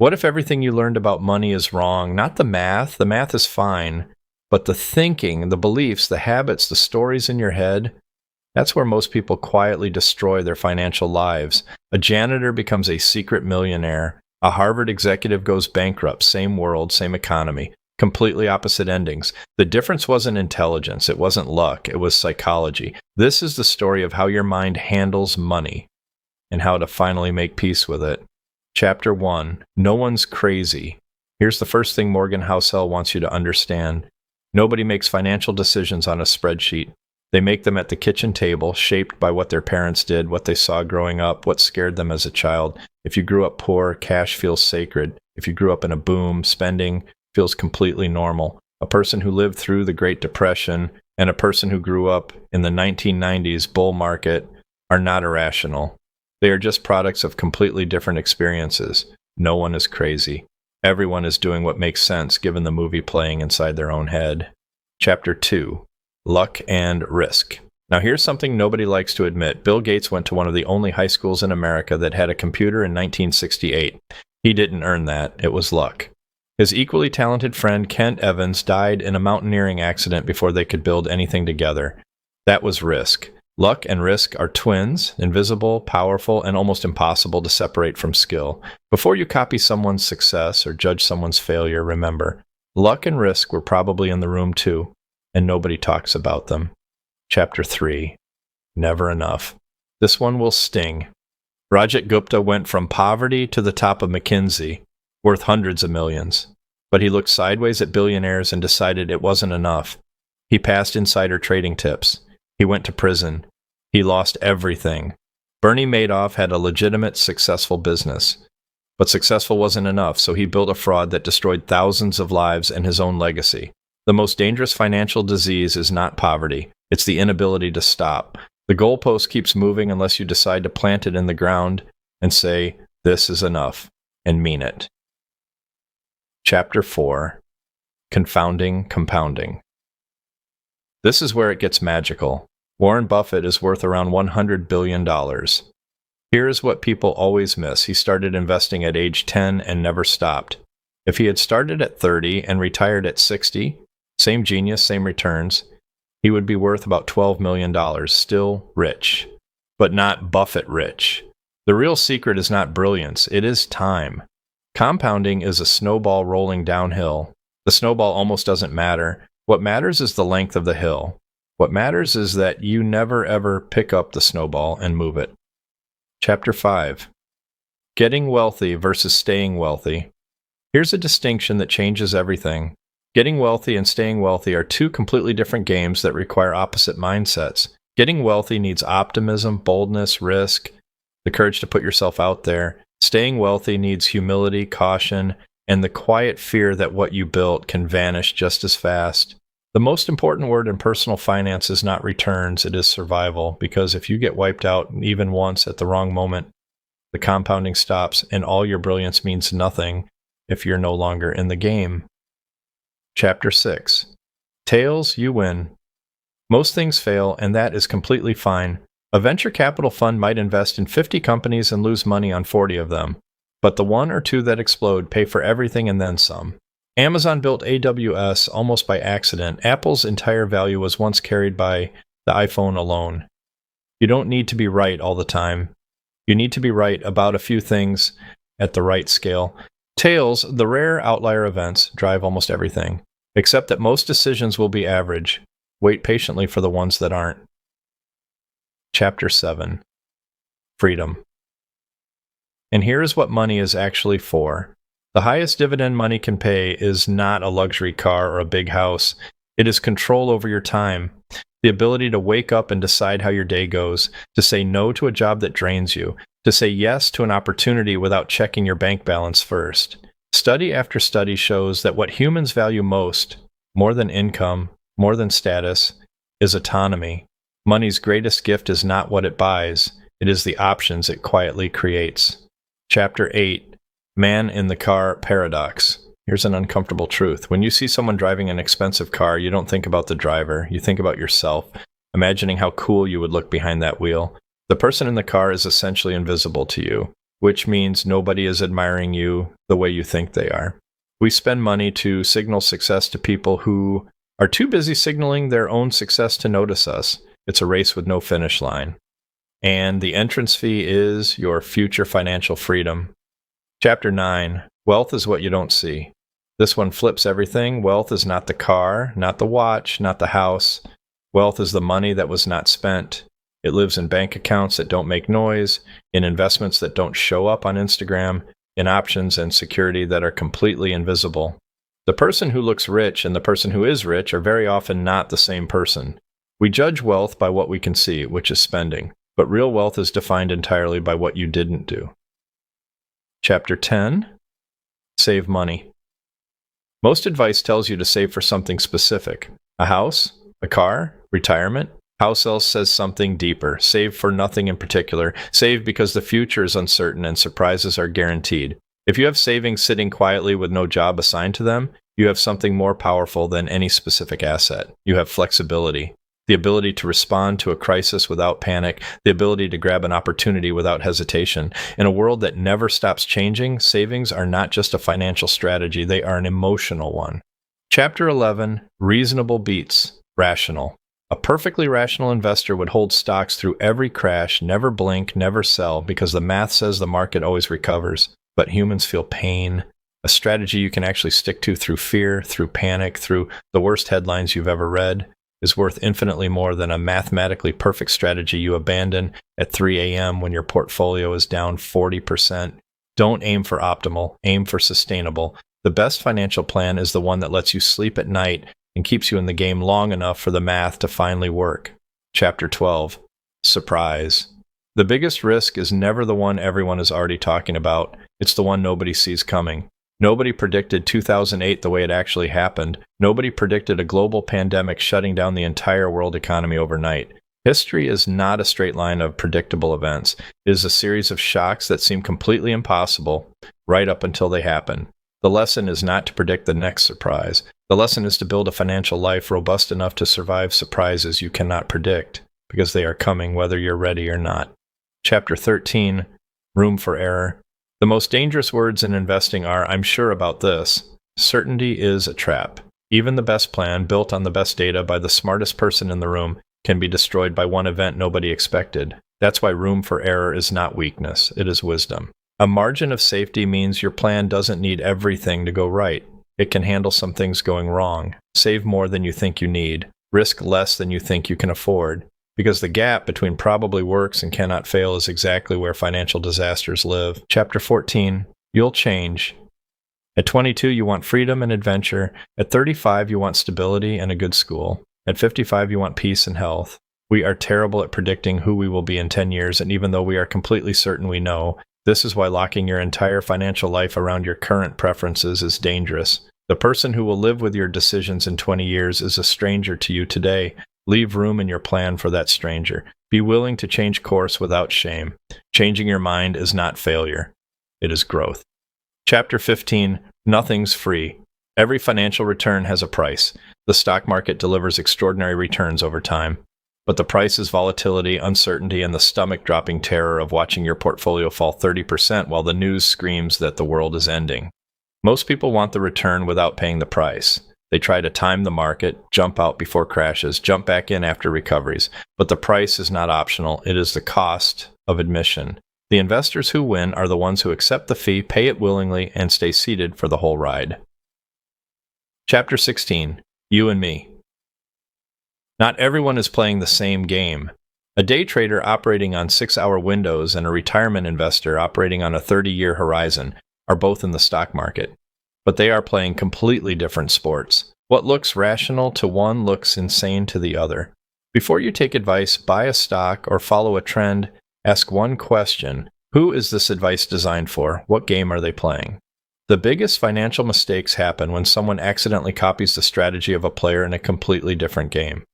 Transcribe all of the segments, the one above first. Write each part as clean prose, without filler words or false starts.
What if everything you learned about money is wrong? Not the math. The math is fine. But the thinking, the beliefs, the habits, the stories in your head, that's where most people quietly destroy their financial lives. A janitor becomes a secret millionaire. A Harvard executive goes bankrupt. Same world, same economy. Completely opposite endings. The difference wasn't intelligence. It wasn't luck. It was psychology. This is the story of how your mind handles money and how to finally make peace with it. Chapter 1. No one's crazy. Here's the first thing Morgan Housel wants you to understand. Nobody makes financial decisions on a spreadsheet. They make them at the kitchen table, shaped by what their parents did, what they saw growing up, what scared them as a child. If you grew up poor, cash feels sacred. If you grew up in a boom, spending feels completely normal. A person who lived through the Great Depression and a person who grew up in the 1990s bull market are not irrational. They are just products of completely different experiences. No one is crazy. Everyone is doing what makes sense given the movie playing inside their own head. Chapter 2. Luck and Risk. Now here's something nobody likes to admit. Bill Gates went to one of the only high schools in America that had a computer in 1968. He didn't earn that. It was luck. His equally talented friend Kent Evans died in a mountaineering accident before they could build anything together. That was risk. Luck and risk are twins, invisible, powerful, and almost impossible to separate from skill. Before you copy someone's success or judge someone's failure, remember, luck and risk were probably in the room too, and nobody talks about them. Chapter 3. Never enough. This one will sting. Rajat Gupta went from poverty to the top of McKinsey, worth hundreds of millions. But he looked sideways at billionaires and decided it wasn't enough. He passed insider trading tips. He went to prison. He lost everything. Bernie Madoff had a legitimate, successful business. But successful wasn't enough, so he built a fraud that destroyed thousands of lives and his own legacy. The most dangerous financial disease is not poverty. It's the inability to stop. The goalpost keeps moving unless you decide to plant it in the ground and say, "This is enough," and mean it. Chapter 4. Confounding Compounding. This is where it gets magical. Warren Buffett is worth around $100 billion. Here is what people always miss. He started investing at age 10 and never stopped. If he had started at 30 and retired at 60, same genius, same returns, he would be worth about $12 million, still rich, but not Buffett rich. The real secret is not brilliance, it is time. Compounding is a snowball rolling downhill. The snowball almost doesn't matter. What matters is the length of the hill. What matters is that you never ever pick up the snowball and move it. Chapter 5. Getting wealthy versus staying wealthy. Here's a distinction that changes everything. Getting wealthy and staying wealthy are two completely different games that require opposite mindsets. Getting wealthy needs optimism, boldness, risk, the courage to put yourself out there. Staying wealthy needs humility, caution, and the quiet fear that what you built can vanish just as fast. The most important word in personal finance is not returns, it is survival, because if you get wiped out even once at the wrong moment, the compounding stops and all your brilliance means nothing if you're no longer in the game. Chapter 6. Tails, you win. Most things fail, and that is completely fine. A venture capital fund might invest in 50 companies and lose money on 40 of them, but the one or two that explode pay for everything and then some. Amazon built AWS almost by accident. Apple's entire value was once carried by the iPhone alone. You don't need to be right all the time. You need to be right about a few things at the right scale. Tails, the rare outlier events, drive almost everything, except that most decisions will be average. Wait patiently for the ones that aren't. Chapter 7. Freedom. And here is what money is actually for. The highest dividend money can pay is not a luxury car or a big house. It is control over your time, the ability to wake up and decide how your day goes, to say no to a job that drains you, to say yes to an opportunity without checking your bank balance first. Study after study shows that what humans value most, more than income, more than status, is autonomy. Money's greatest gift is not what it buys, it is the options it quietly creates. Chapter 8. Man in the car paradox. Here's an uncomfortable truth. When you see someone driving an expensive car, you don't think about the driver. You think about yourself, imagining how cool you would look behind that wheel. The person in the car is essentially invisible to you. which means nobody is admiring you the way you think they are. We spend money to signal success to people who are too busy signaling their own success to notice us. It's a race with no finish line. And the entrance fee is your future financial freedom. Chapter 9, Wealth is what you don't see. This one flips everything. Wealth is not the car, not the watch, not the house. Wealth is the money that was not spent. It lives in bank accounts that don't make noise, in investments that don't show up on Instagram, in options and security that are completely invisible. The person who looks rich and the person who is rich are very often not the same person. We judge wealth by what we can see, which is spending, but real wealth is defined entirely by what you didn't do. Chapter 10, Save money. Most advice tells you to save for something specific. A house, a car, retirement. House else says something deeper. Save for nothing in particular. Save because the future is uncertain and surprises are guaranteed. If you have savings sitting quietly with no job assigned to them, you have something more powerful than any specific asset. You have flexibility, the ability to respond to a crisis without panic, the ability to grab an opportunity without hesitation. In a world that never stops changing, savings are not just a financial strategy, they are an emotional one. Chapter 11, Reasonable Beats Rational. A perfectly rational investor would hold stocks through every crash, never blink, never sell, because the math says the market always recovers. But humans feel pain. A strategy you can actually stick to through fear, through panic, through the worst headlines you've ever read is worth infinitely more than a mathematically perfect strategy you abandon at 3 a.m. when your portfolio is down 40%. Don't aim for optimal, aim for sustainable. The best financial plan is the one that lets you sleep at night and keeps you in the game long enough for the math to finally work. Chapter 12, Surprise. The biggest risk is never the one everyone is already talking about. It's the one nobody sees coming. Nobody predicted 2008 the way it actually happened. Nobody predicted a global pandemic shutting down the entire world economy overnight. History is not a straight line of predictable events. It is a series of shocks that seem completely impossible right up until they happen. The lesson is not to predict the next surprise. The lesson is to build a financial life robust enough to survive surprises you cannot predict, because they are coming whether you're ready or not. Chapter 13, Room for Error. The most dangerous words in investing are, I'm sure about this. Certainty is a trap. Even the best plan, built on the best data by the smartest person in the room, can be destroyed by one event nobody expected. That's why room for error is not weakness, it is wisdom. A margin of safety means your plan doesn't need everything to go right. It can handle some things going wrong. Save more than you think you need. Risk less than you think you can afford. Because the gap between probably works and cannot fail is exactly where financial disasters live. Chapter 14, You'll change. At 22, you want freedom and adventure. At 35, you want stability and a good school. At 55, you want peace and health. We are terrible at predicting who we will be in 10 years, and even though we are completely certain we know, this is why locking your entire financial life around your current preferences is dangerous. The person who will live with your decisions in 20 years is a stranger to you today. Leave room in your plan for that stranger. Be willing to change course without shame. Changing your mind is not failure. It is growth. Chapter 15, Nothing's free. Every financial return has a price. The stock market delivers extraordinary returns over time. But the price is volatility, uncertainty, and the stomach-dropping terror of watching your portfolio fall 30% while the news screams that the world is ending. Most people want the return without paying the price. They try to time the market, jump out before crashes, jump back in after recoveries. But the price is not optional. It is the cost of admission. The investors who win are the ones who accept the fee, pay it willingly, and stay seated for the whole ride. Chapter 16, You and Me. Not everyone is playing the same game. A day trader operating on 6-hour windows and a retirement investor operating on a 30-year horizon are both in the stock market. But they are playing completely different sports. What looks rational to one looks insane to the other. Before you take advice, buy a stock, or follow a trend, ask one question. Who is this advice designed for? What game are they playing? The biggest financial mistakes happen when someone accidentally copies the strategy of a player in a completely different game.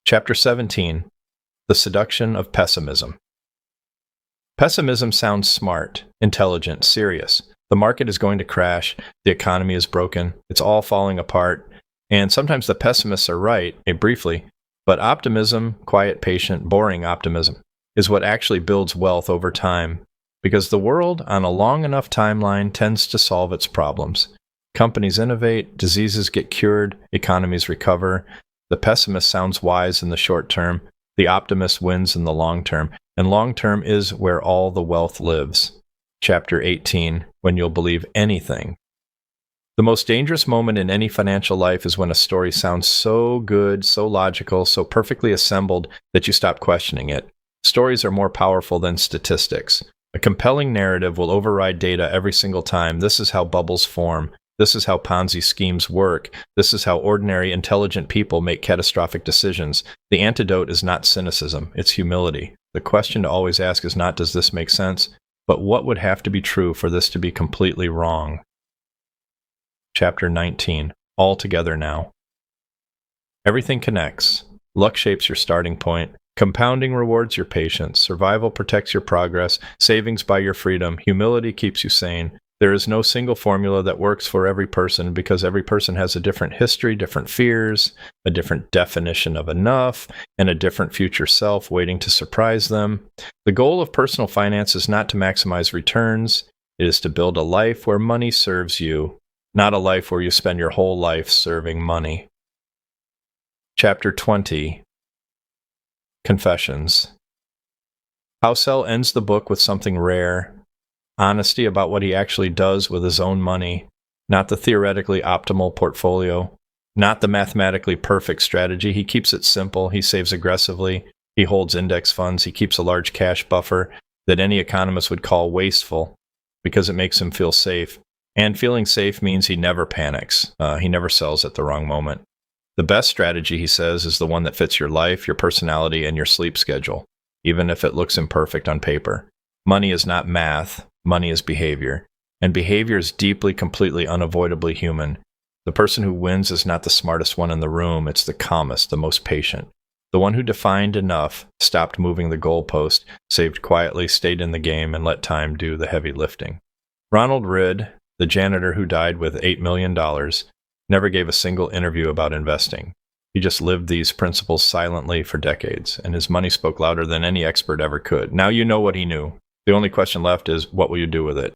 Chapter 17, The Seduction of Pessimism. Pessimism sounds smart, intelligent, serious. The market is going to crash, the economy is broken, it's all falling apart, and sometimes the pessimists are right, briefly, but optimism, quiet, patient, boring optimism, is what actually builds wealth over time. Because the world, on a long enough timeline, tends to solve its problems. Companies innovate, diseases get cured, economies recover. The pessimist sounds wise in the short term, the optimist wins in the long term, and long term is where all the wealth lives. Chapter 18, When You'll Believe Anything. The most dangerous moment in any financial life is when a story sounds so good, so logical, so perfectly assembled that you stop questioning it. Stories are more powerful than statistics. A compelling narrative will override data every single time. This is how bubbles form. This is how Ponzi schemes work. This is how ordinary, intelligent people make catastrophic decisions. The antidote is not cynicism, it's humility. The question to always ask is not, does this make sense? But what would have to be true for this to be completely wrong? Chapter 19. All together now. Everything connects. Luck shapes your starting point. Compounding rewards your patience. Survival protects your progress. Savings buy your freedom. Humility keeps you sane. There is no single formula that works for every person because every person has a different history, different fears, a different definition of enough, and a different future self waiting to surprise them. The goal of personal finance is not to maximize returns. It is to build a life where money serves you, not a life where you spend your whole life serving money. Chapter 20. Confessions. Housel ends the book with something rare. Honesty about what he actually does with his own money, not the theoretically optimal portfolio, not the mathematically perfect strategy. He keeps it simple. He saves aggressively. He holds index funds. He keeps a large cash buffer that any economist would call wasteful because it makes him feel safe. And feeling safe means he never panics. He never sells at the wrong moment. The best strategy, he says, is the one that fits your life, your personality, and your sleep schedule, even if it looks imperfect on paper. Money is not math. Money is behavior. And behavior is deeply, completely, unavoidably human. The person who wins is not the smartest one in the room. It's the calmest, the most patient. The one who defined enough, stopped moving the goalpost, saved quietly, stayed in the game, and let time do the heavy lifting. Ronald Ridd, the janitor who died with $8 million, never gave a single interview about investing. He just lived these principles silently for decades, and his money spoke louder than any expert ever could. Now you know what he knew. The only question left is, what will you do with it?